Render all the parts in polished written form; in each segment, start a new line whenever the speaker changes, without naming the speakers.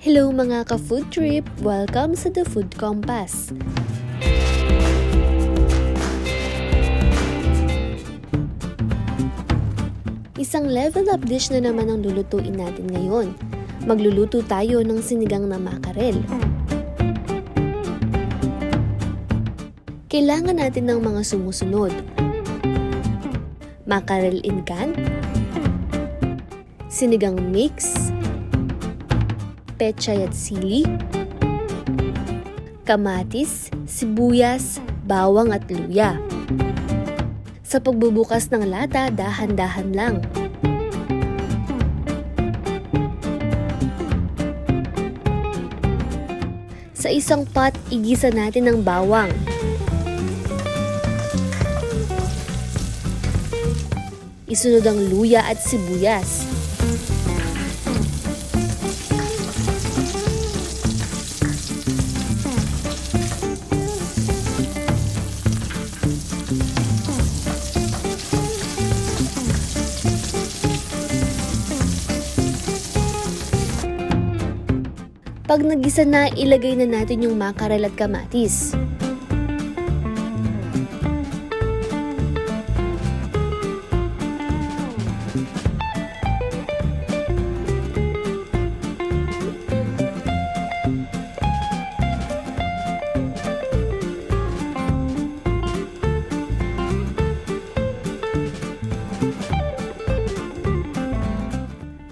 Hello mga ka-food trip! Welcome sa The Food Compass. Isang level up dish na naman ang lulutuin natin ngayon. Magluluto tayo ng sinigang na mackerel. Kailangan natin ng mga sumusunod. Mackerel in can, sinigang mix, pechay at sili, kamatis, sibuyas, bawang at luya. Sa pagbubukas ng lata, dahan-dahan lang. Sa isang pot, igisa natin ang bawang. Isunod ang luya at sibuyas. Pag nagisa na, ilagay na natin yung mackerel at kamatis.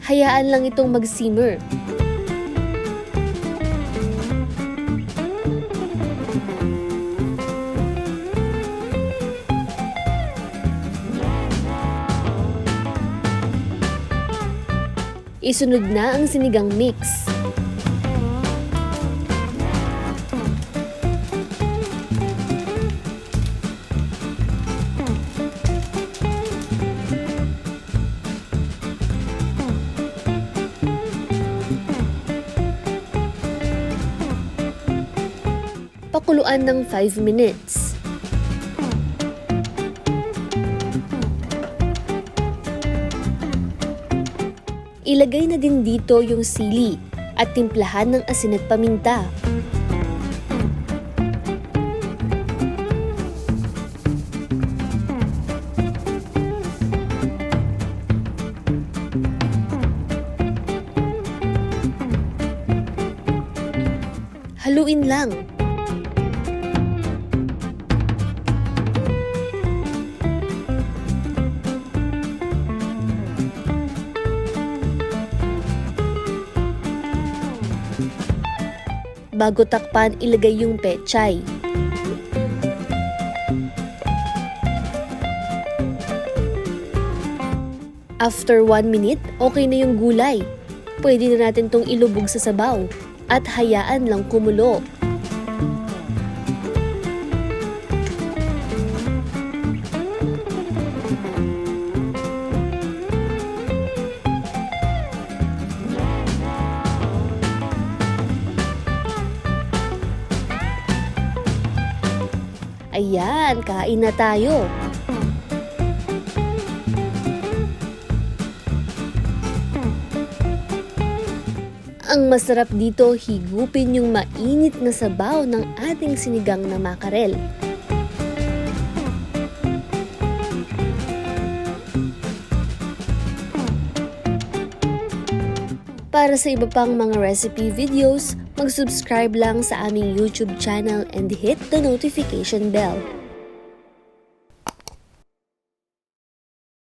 Hayaan lang itong mag-simmer. Isunod na ang sinigang mix. Pakuluan ng 5 minutes. Ilagay na din dito yung sili at timplahan ng asin at paminta. Haluin lang. Bago takpan, ilagay yung pechay. After 1 minute, okay na yung gulay. Pwede na natin tong ilubog sa sabaw at hayaan lang kumulo. Ayan, kain na tayo. Ang masarap dito, higupin yung mainit na sabaw ng ating sinigang na mackerel. Para sa iba pang mga recipe videos, mag-subscribe lang sa aming YouTube channel and hit the notification bell.